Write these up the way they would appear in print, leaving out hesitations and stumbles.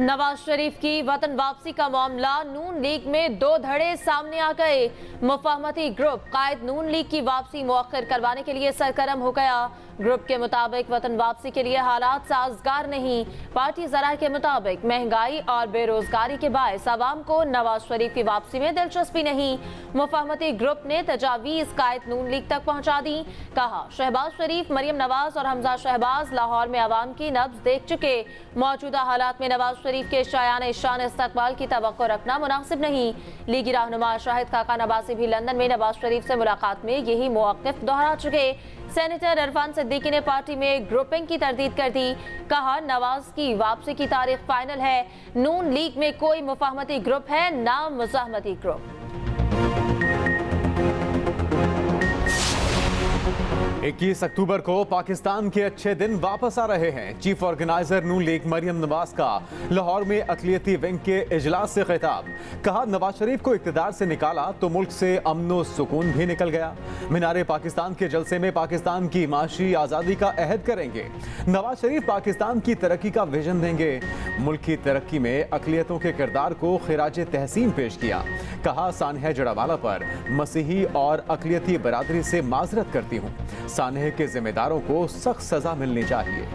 नवाज शरीफ की वतन वापसी का मामला नून लीग में दो धड़े सामने आ गए। मुफाहमती ग्रुप कायद नून लीग की वापसी मुअख्खर करवाने के लिए सरगर्म हो गया। ग्रुप के मुताबिक वतन वापसी के लिए हालात साजगार नहीं। पार्टी जराये के मुताबिक महंगाई और बेरोजगारी के बायस आवाम को नवाज शरीफ की वापसी में दिलचस्पी नहीं। मुफाहमती ग्रुप ने तजावीज कायद नून लीग तक पहुंचा दी। कहा, शहबाज शरीफ, मरियम नवाज और हमजा शहबाज लाहौर में आवाम की नब्ज देख चुके। मौजूदा हालात में नवाज शरीफ के शायान शान इस्तकबाल की तवक्को रखना मुनासिब नहीं। लीगी रहनुमा शाहिद खाका नवासी भी लंदन में नवाज शरीफ से मुलाकात में यही मौक़िफ़ दोहरा चुके। सेनेटर इरफान सिद्दीकी ने पार्टी में ग्रुपिंग की तरदीद कर दी। कहा, नवाज की वापसी की तारीख फाइनल है। नून लीग में कोई मुफाहमती ग्रुप है, ना मुज़ाहमती ग्रुप। 21 अक्टूबर को पाकिस्तान के अच्छे दिन वापस आ रहे हैं। चीफ ऑर्गेनाइजर नून लीग मरियम नवाज का लाहौर में अक़लियती विंग के इजलास से खिताब। कहा, नवाज शरीफ को इक़्तिदार से निकाला तो मुल्क से अमन व सुकून भी निकल गया। मीनारे पाकिस्तान के जलसे में पाकिस्तान की माशी आज़ादी का अहद करेंगे। नवाज शरीफ पाकिस्तान की तरक्की का विजन देंगे। मुल्क की तरक्की में अक़लियतों के किरदार को खिराज तहसीन पेश किया। कहा, सानह जड़ावाला पर मसीही और अक़लियती बरादरी से माजरत करती हूँ। सानह के जिम्मेदारों को सख्त सजा मिलनी चाहिए।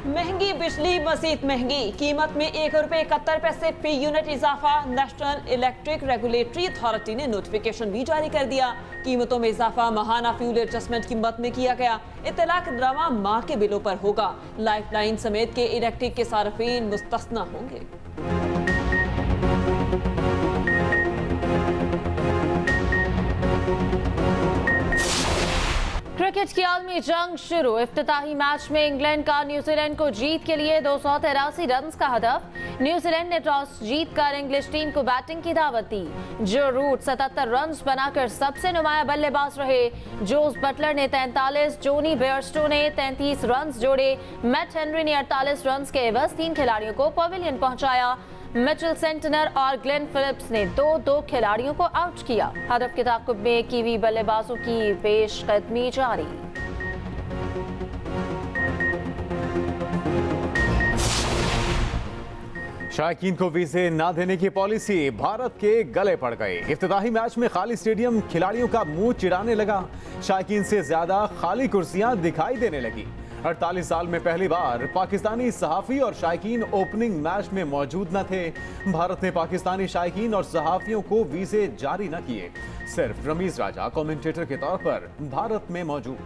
महंगी बिजली मजीद महंगी, कीमत में ₹1.71 फी यूनिट इजाफा। नेशनल इलेक्ट्रिक रेगुलेटरी अथॉरिटी ने नोटिफिकेशन भी जारी कर दिया। कीमतों में इजाफा माहाना फ्यूल एडजस्टमेंट कीमत में किया गया। इतलाक रवा माह के बिलों पर होगा। लाइफलाइन समेत के इलेक्ट्रिक के सार्फिन मुस्तस्ना होंगे। क्रिकेट की आलमी जंग शुरू। इफ्तिताही मैच में इंग्लैंड का न्यूजीलैंड को जीत के लिए 283 रन का हदफ। न्यूजीलैंड ने टॉस जीतकर इंग्लिश टीम को बैटिंग की दावत दी। जो रूट 77 रन बनाकर सबसे नुमाया बल्लेबाज रहे। जोस बटलर ने 43, जोनी बेयरस्टो ने 33 रन जोड़े। मैट हेनरी ने 48 रन के एवज 3 खिलाड़ियों को पवेलियन पहुंचाया। मिचेल सेंटनर और ग्लेन फिलिप्स ने दो खिलाड़ियों को आउट किया। हदफ के ताक़ुब में कीवी बल्लेबाजों की पेशकदमी जारी। शायकीन को वीजे ना देने की पॉलिसी भारत के गले पड़ गई। इफ्तिताही मैच में खाली स्टेडियम खिलाड़ियों का मुंह चिढ़ाने लगा। शायकीन से ज्यादा खाली कुर्सियां दिखाई देने लगी। 48 साल में पहली बार पाकिस्तानी सहाफ़ी और शायकीन ओपनिंग मैच में मौजूद न थे। भारत ने पाकिस्तानी शायकीन और सहाफ़ियों को वीजे जारी न किए। सिर्फ रमीज राजा कमेंटेटर के तौर पर भारत में मौजूद।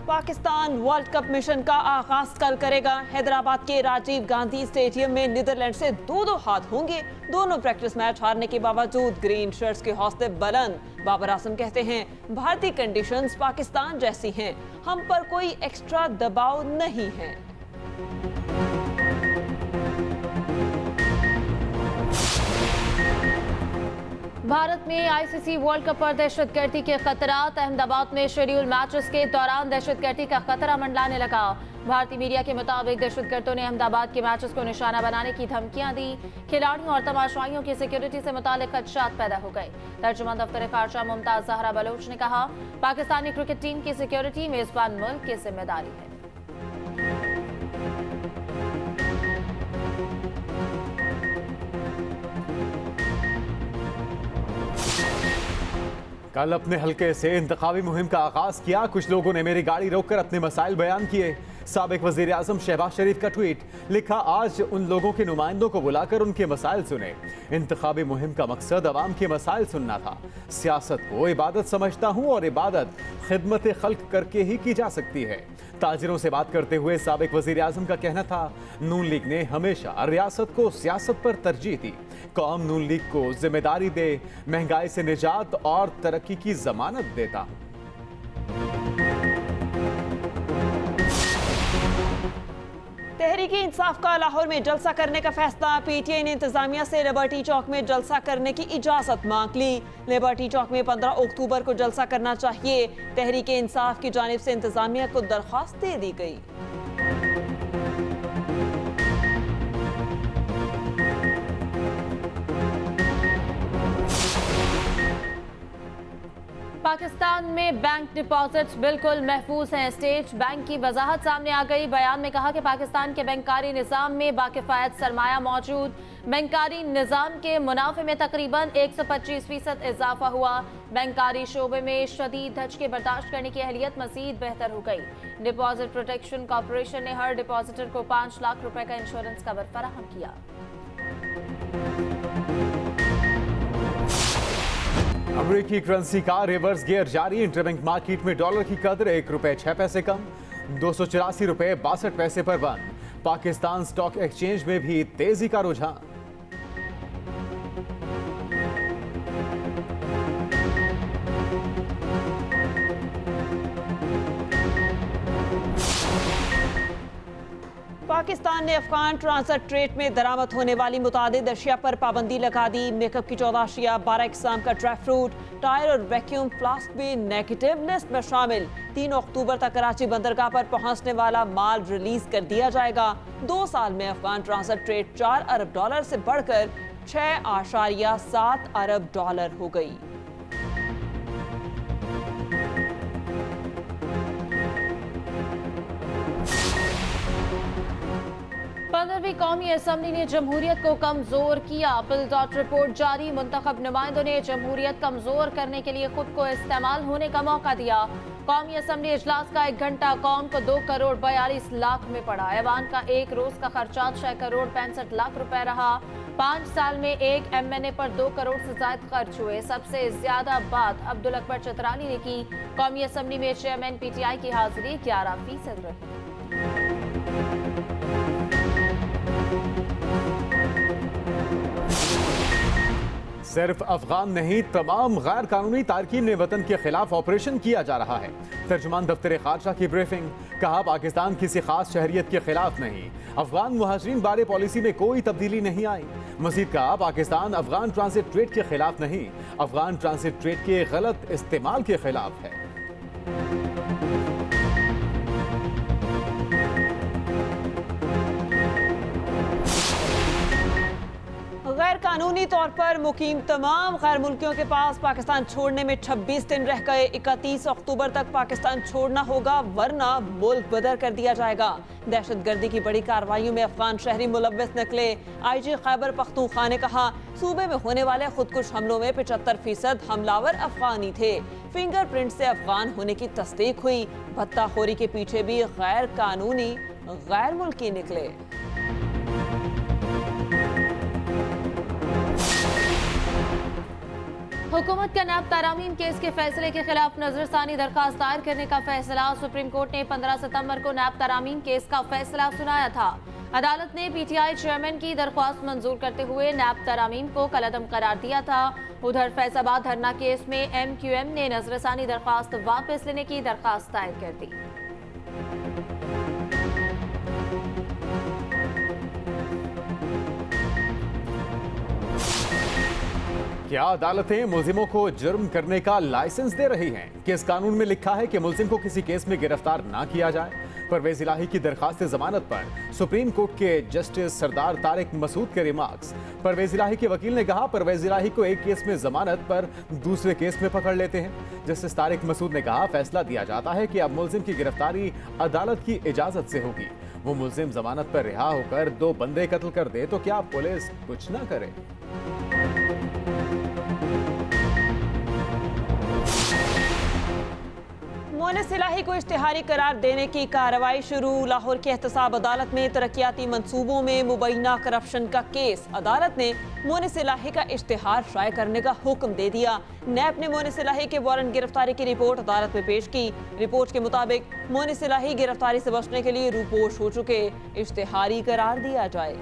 पाकिस्तान वर्ल्ड कप मिशन का आगाज कल करेगा। हैदराबाद के राजीव गांधी स्टेडियम में नीदरलैंड से दो हाथ होंगे। दोनों प्रैक्टिस मैच हारने के बावजूद ग्रीन शर्ट्स के हौसले बुलंद। बाबर आजम कहते हैं, भारतीय कंडीशंस पाकिस्तान जैसी हैं, हम पर कोई एक्स्ट्रा दबाव नहीं है। भारत में आईसीसी वर्ल्ड कप पर दहशतगर्दी के खतरात। अहमदाबाद में शेड्यूल मैचेस के दौरान दहशतगर्दी का खतरा मंडलाने लगा। भारतीय मीडिया के मुताबिक दहशतगर्दों ने अहमदाबाद के मैचेस को निशाना बनाने की धमकियां दी। खिलाड़ियों और तमाशाइयों की सिक्योरिटी से मुतालिक खदशात पैदा हो गए। तर्जुमान दफ्तर खारजा मुमताज जहरा बलोच ने कहा, पाकिस्तानी क्रिकेट टीम की सिक्योरिटी मेजबान मुल्क की जिम्मेदारी है। कल अपने हल्के से इंतखाबी मुहिम का आगाज किया। कुछ लोगों ने मेरी गाड़ी रोककर अपने मसाइल बयान किए। साबिक वजीर आजम शहबाज शरीफ का ट्वीट लिखा, आज उन लोगों के नुमाइंदों को बुलाकर उनके मसाइल सुने। इंतखाबी मुहिम का मकसद अवाम के मसाइल सुनना था। सियासत को इबादत समझता हूँ और इबादत खिदमत खल्क करके ही की जा सकती है। ताजिरों से बात करते हुए साबिक वजीर आजम का कहना था, नून लीग ने हमेशा रियासत को सियासत पर तरजीह दी। कौम नून लीग को जिम्मेदारी दे, महंगाई से निजात और तरक्की की जमानत देता हूँ। तहरीक इंसाफ का लाहौर में जलसा करने का फैसला। पीटीआई ने इंतजामिया से लिबर्टी चौक में जलसा करने की इजाजत मांग ली। लिबर्टी चौक में 15 अक्टूबर को जलसा करना चाहिए। तहरीक इंसाफ की जानिब से इंतजामिया को दरख्वास्त दे दी गई। पाकिस्तान में बैंक डिपॉजिट्स बिल्कुल महफूज हैं। स्टेट बैंक की वजाहत सामने आ गई। बयान में कहा कि पाकिस्तान के बैंकारी निज़ाम में बाकिफ़ायत सरमाया मौजूद। बैंकारी निज़ाम के मुनाफे में तकरीबन 125% इजाफा हुआ। बैंकारी शोबे में शदीद धचके बर्दाश्त करने की अहलियत मजीद बेहतर हो गई। डिपॉजिट प्रोटेक्शन कॉर्पोरेशन ने हर डिपॉजिटर को 5 लाख रुपए का इंश्योरेंस कवर फराहम किया। अमेरिकी करेंसी का रिवर्स गियर जारी। इंटरबैंक मार्केट में डॉलर की कदर ₹1.06 कम, ₹284.62 पर बंद। पाकिस्तान स्टॉक एक्सचेंज में भी तेजी का रुझान। पाकिस्तान ने अफगान ट्रांसफर ट्रेड में दरामद होने वाली मुतादिद अशिया पर पाबंदी लगा दी। मेकअप की 14 अशिया, 12 इकसाम का ड्राई फ्रूट, टायर और वैक्यूम फ्लास्क भी नेगेटिव लिस्ट में शामिल। 3 अक्टूबर तक कराची बंदरगाह पर पहुंचने वाला माल रिलीज कर दिया जाएगा। 2 साल में अफगान ट्रांसफर ट्रेड $4 अरब से बढ़कर $6.7 अरब हो गई। 15वीं कौमी असम्बली ने जमहूरियत को कमजोर किया। बिल डॉट रिपोर्ट जारी। मुंतखब नुमाइंदों ने जमहूरियत कमजोर करने के लिए खुद को इस्तेमाल होने का मौका दिया। कौमी असम्बली इजलास का 1 घंटा कौम को 2 करोड़ 42 लाख में पड़ा। ऐवान का एक रोज का खर्चा 6 करोड़ 65 लाख रुपए रहा। 5 साल में एक MNA पर 2 करोड़ से ज्यादा खर्च हुए। सबसे ज्यादा बात अब्दुल अकबर चतराली ने की। कौमी असम्बली में चेयरमैन PTI की हाजिरी 11% रही। सिर्फ अफगान नहीं, तमाम गैर कानूनी तारकीन वतन के खिलाफ ऑपरेशन किया जा रहा है। तर्जुमान दफ्तर खारजा की ब्रीफिंग। कहा पाकिस्तान किसी खास शहरियत के खिलाफ नहीं। अफगान मुहाजिरीन बारे पॉलिसी में कोई तब्दीली नहीं आई। मजीद कहा पाकिस्तान अफगान ट्रांसिट ट्रेड के खिलाफ नहीं, अफगान ट्रांसिट ट्रेड के गलत इस्तेमाल के खिलाफ है। गैर कानूनी तौर पर मुकीम तमाम गैर मुल्कियों के पास पाकिस्तान छोड़ने में 26 दिन रह गए। 31 अक्टूबर तक पाकिस्तान छोड़ना होगा, वरना मुल्क बदर कर दिया जाएगा। दहशतगर्दी की बड़ी कार्रवाइयों में अफगान शहरी मुलव्वस निकले। IG खैबर पख्तूनख्वा ने कहा सूबे में होने वाले खुदकुश हमलों में 75% हमलावर अफगानी थे। फिंगरप्रिंट से अफगान होने की तस्दीक हुई। भत्ताखोरी के पीछे भी गैर कानूनी गैर मुल्की निकले। हुकूमत का नैब तरामीम केस के फैसले के खिलाफ नजरसानी दरखास्त दायर करने का फैसला। सुप्रीम कोर्ट ने 15 सितंबर को नैब तरामीम केस का फैसला सुनाया था। अदालत ने PTI चेयरमैन की दरख्वास्त मंजूर करते हुए नैब तरामीम को कलअदम करार दिया था। उधर फैजाबाद धरना केस में MQM ने नजरसानी दरखास्त वापस लेने की दरखास्त दायर कर दी। क्या अदालतें मुलजिमों को जुर्म करने का लाइसेंस दे रही हैं? किस कानून में लिखा है कि मुलजिम को किसी केस में गिरफ्तार ना किया जाए? परवेज इलाही की दरखास्त जमानत पर सुप्रीम कोर्ट के जस्टिस सरदार तारिक मसूद के रिमार्क्स। परवेज इलाही के वकील ने कहा परवेज इलाही को एक केस में जमानत पर दूसरे केस में पकड़ लेते हैं। जस्टिस तारिक मसूद ने कहा फैसला दिया जाता है कि अब मुलजिम की गिरफ्तारी अदालत की इजाजत से होगी। वो मुलजिम जमानत पर रिहा होकर 2 बंदे कत्ल कर दे तो क्या पुलिस कुछ ना करे? मोनिस इलाही को इश्तिहारी करार देने की कार्रवाई शुरू। लाहौर की एहतसाब अदालत में तरक्याती मंसूबों में मुबैना करप्शन का केस। अदालत ने मोनिस इलाही का इश्तिहार शाये करने का हुक्म दे दिया। नैब ने मोनिस इलाही के वारंट गिरफ्तारी की रिपोर्ट अदालत में पेश की। रिपोर्ट के मुताबिक मोनिस इलाही गिरफ्तारी से बचने के लिए रूपोश हो चुके। इश्तिहारी करार दिया जाए।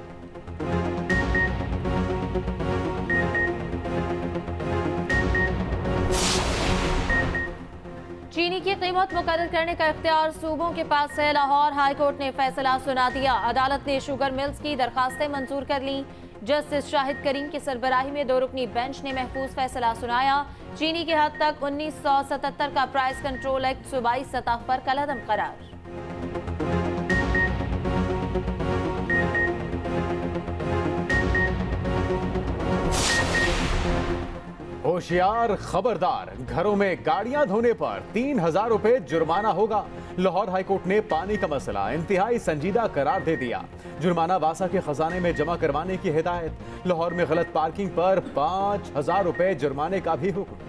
चीनी की कीमत मुकर्रर करने का इख्तियार सूबों के पास है। लाहौर हाई कोर्ट ने फैसला सुना दिया। अदालत ने शुगर मिल्स की दरखास्तें मंजूर कर ली। जस्टिस शाहिद करीम की सरबराही में 2 रुकनी बेंच ने महफूज फैसला सुनाया। चीनी के हद तक 1977 का प्राइस कंट्रोल एक्ट सूबाई सतह पर कलअदम करार। होशियार खबरदार, घरों में गाड़ियां धोने पर 3,000 रुपए जुर्माना होगा। लाहौर हाईकोर्ट ने पानी का मसला इंतहाई संजीदा करार दे दिया। जुर्माना वासा के खजाने में जमा करवाने की हिदायत। लाहौर में गलत पार्किंग पर 5,000 रुपए जुर्माने का भी हुक्म।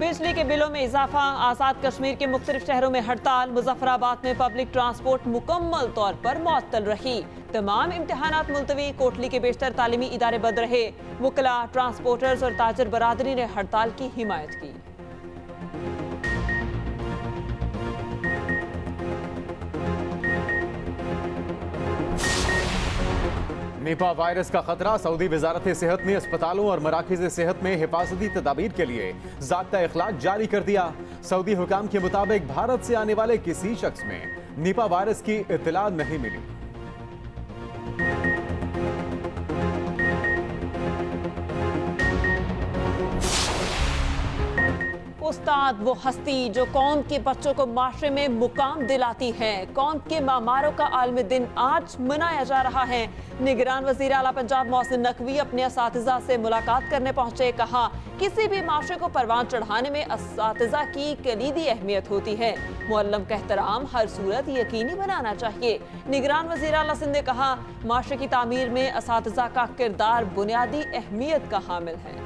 बिजली के बिलों में इजाफा, आजाद कश्मीर के मुख्तलिफ शहरों में हड़ताल, मुजफ्फराबाद में पब्लिक ट्रांसपोर्ट मुकम्मल तौर पर मुअत्तल रही। तमाम इम्तिहानात मुलतवी, कोटली के बेशतर तालीमी इदारे बंद रहे। वकला, ट्रांसपोर्टर्स और ताजर बरादरी ने हड़ताल की हिमायत की। निपा वायरस का खतरा, सऊदी वजारत सेहत ने अस्पतालों और मराकज़ सेहत में हिफाजती तदाबीर के लिए ज़ाब्ता इखलाक जारी कर दिया। सऊदी हुकाम के मुताबिक भारत से आने वाले किसी शख्स में निपा वायरस की इत्तला नहीं मिली। उस्ताद वो हस्ती जो कौम के बच्चों को माशरे में मुकाम दिलाती है। कौम के मामारों का आलमी दिन आज मनाया जा रहा है। निगरान वज़ीर आला पंजाब मोहसिन नकवी अपने असातिज़ा से मुलाकात करने पहुंचे। कहा, किसी भी माशरे को परवान चढ़ाने में असातिज़ा की कलीदी अहमियत होती है। मुअल्लम का एहतराम हर सूरत यकीनी बनाना चाहिए। निगरान वज़ीर आला सिंध ने कहा, माशरे की तामीर में असातिज़ा का किरदार बुनियादी अहमियत का हामिल है।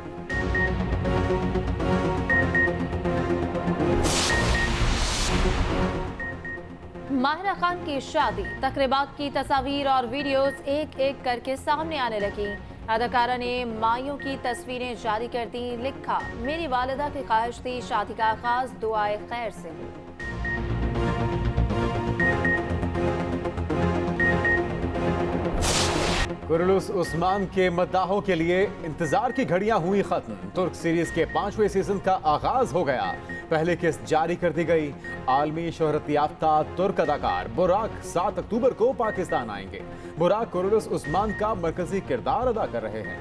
माहिरा खान की शादी, तकरीबात की तस्वीर और वीडियोस एक एक करके सामने आने लगी। अदाकारा ने माइयों की तस्वीरें जारी कर दी। लिखा, मेरी वालिदा की ख्वाहिश थी शादी का आगाज दुआए खैर से हो। कुरलुस उस्मान के मद्दाहों के लिए इंतजार की घड़ियां हुई खत्म। तुर्क सीरीज के 5वें सीजन का आगाज हो गया। पहले किस्त जारी कर दी गई। आलमी शोहरत याफ्ता तुर्क अदाकार बुराक 7 अक्टूबर को पाकिस्तान आएंगे। बुराक कुरलुस उस्मान का मरकजी किरदार अदा कर रहे हैं।